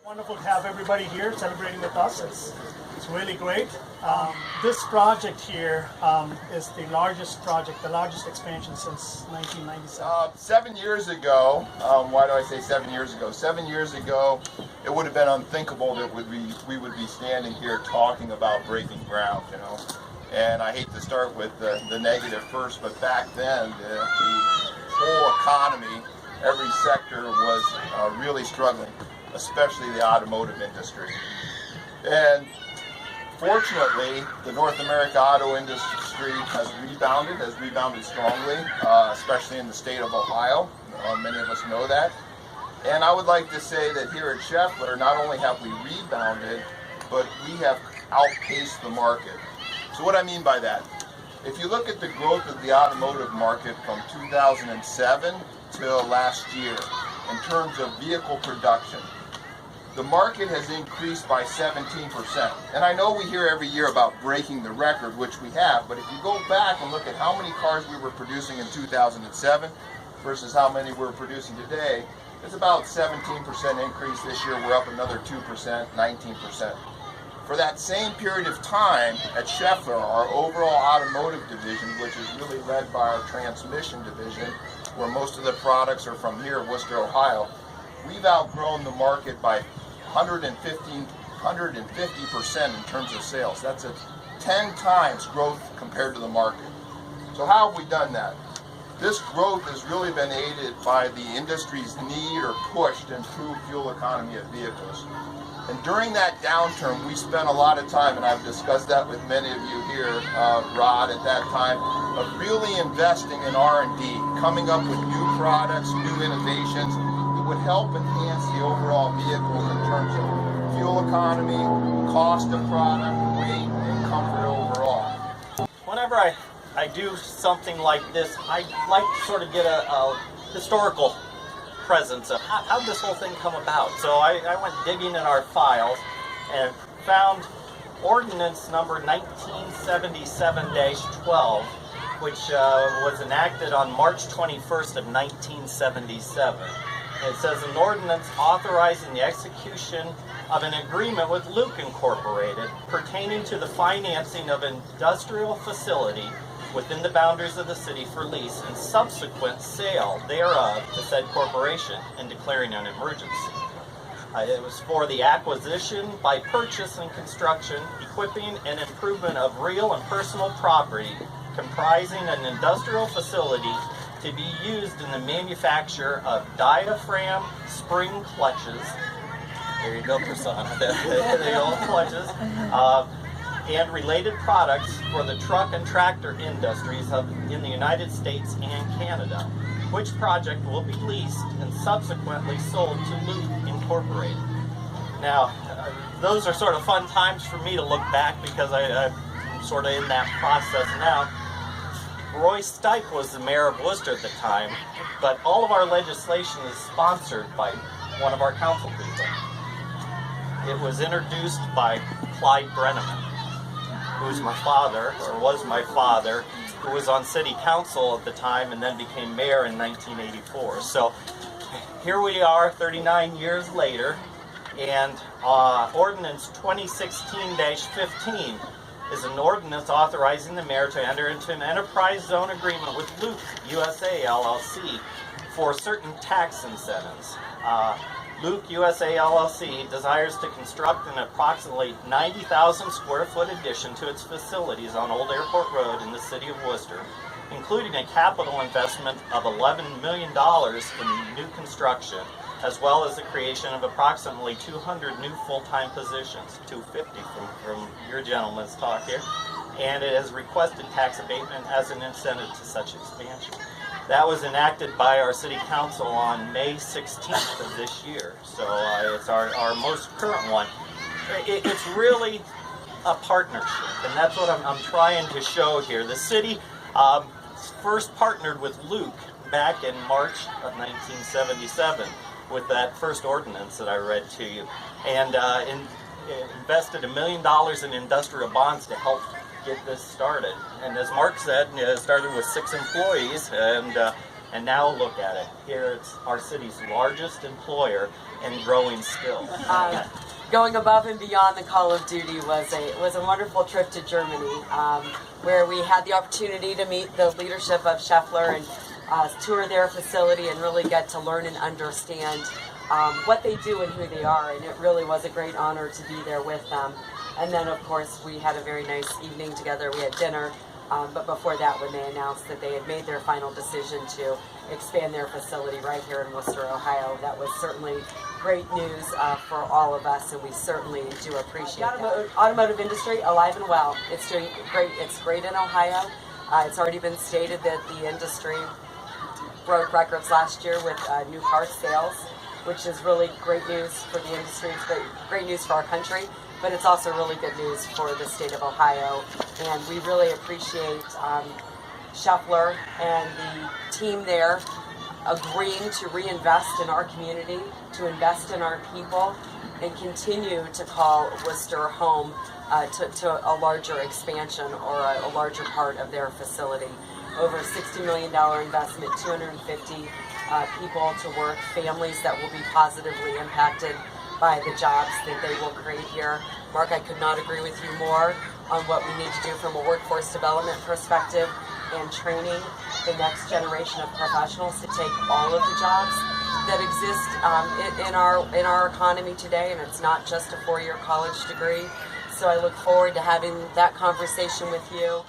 Wonderful to have everybody here celebrating with us. It's really great. This project here is the largest project, the largest expansion since 1997. 7 years ago, why do I say 7 years ago? 7 years ago, it would have been unthinkable that we would be standing here talking about breaking ground, you know. And I hate to start with the negative first, but back then, the whole economy, every sector was really struggling, especially the automotive industry. And fortunately, the North America auto industry has rebounded strongly, especially in the state of Ohio. Many of us know that. And I would like to say that here at Scheffler, not only have we rebounded, but we have outpaced the market. So what I mean by that, if you look at the growth of the automotive market from 2007 till last year, in terms of vehicle production, the market has increased by 17%. And I know we hear every year about breaking the record, which we have, but if you go back and look at how many cars we were producing in 2007 versus how many we're producing today, it's about 17% increase. This year we're up another 2%, 19%. For that same period of time at Scheffler, our overall automotive division, which is really led by our transmission division, where most of the products are from here, Wooster, Ohio, we've outgrown the market by 150% in terms of sales. That's a 10 times growth compared to the market. So how have we done that? This growth has really been aided by the industry's need or push to improve fuel economy of vehicles. And during that downturn, we spent a lot of time, and I've discussed that with many of you here, Rod, at that time, of really investing in R&D, coming up with new products, new innovations that would help enhance the overall vehicle in terms of fuel economy, cost of product, weight, and comfort overall. Whenever I do something like this, I like to sort of get a historical presence of how did this whole thing come about. So I went digging in our files and found ordinance number 1977-12, which was enacted on March 21st of 1977. It says an ordinance authorizing the execution of an agreement with LuK Incorporated pertaining to the financing of an industrial facility within the boundaries of the city for lease and subsequent sale thereof to said corporation and declaring an emergency. It was for the acquisition by purchase and construction, equipping and improvement of real and personal property comprising an industrial facility to be used in the manufacture of diaphragm spring clutches. There you go, Prasanna. The old clutches. And related products for the truck and tractor industries in the United States and Canada, which project will be leased and subsequently sold to LuK Incorporated. Now, those are sort of fun times for me to look back because I'm sort of in that process now. Roy Stipe was the mayor of Wooster at the time, but all of our legislation is sponsored by one of our council people. It was introduced by Clyde Breneman, who's my father, or was my father, who was on city council at the time and then became mayor in 1984. So here we are 39 years later, and ordinance 2016-15 is an ordinance authorizing the mayor to enter into an enterprise zone agreement with LuK USA LLC for certain tax incentives. LuK USA LLC desires to construct an approximately 90,000 square foot addition to its facilities on Old Airport Road in the city of Wooster, including a capital investment of $11 million in new construction, as well as the creation of approximately 200 new full-time positions, 250 from your gentleman's talk here, and it has requested tax abatement as an incentive to such expansion. That was enacted by our city council on May 16th of this year, so it's our most current one. It's really a partnership, and that's what I'm trying to show here. The city first partnered with LuK back in March of 1977 with that first ordinance that I read to you, and invested $1 million in industrial bonds to help get this started. And as Mark said, it started with 6 employees, and And now look at it. Here it's our city's largest employer and growing still. Going above and beyond the call of duty was a wonderful trip to Germany, where we had the opportunity to meet the leadership of Schaeffler and tour their facility and really get to learn and understand what they do and who they are. And it really was a great honor to be there with them. And then, of course, we had a very nice evening together. We had dinner. But before that, when they announced that they had made their final decision to expand their facility right here in Wooster, Ohio, that was certainly great news for all of us, and we certainly do appreciate that. Automotive industry, alive and well. It's doing great. It's great in Ohio. It's already been stated that the industry broke records last year with new car sales, which is really great news for the industry. It's great news for our country. But it's also really good news for the state of Ohio. And we really appreciate Schaeffler and the team there agreeing to reinvest in our community, to invest in our people, and continue to call Wooster home to a larger expansion or a larger part of their facility. Over $60 million investment, 250 people to work, families that will be positively impacted by the jobs that they will create here. Mark, I could not agree with you more on what we need to do from a workforce development perspective and training the next generation of professionals to take all of the jobs that exist in our economy today, and it's not just a four-year college degree. So I look forward to having that conversation with you.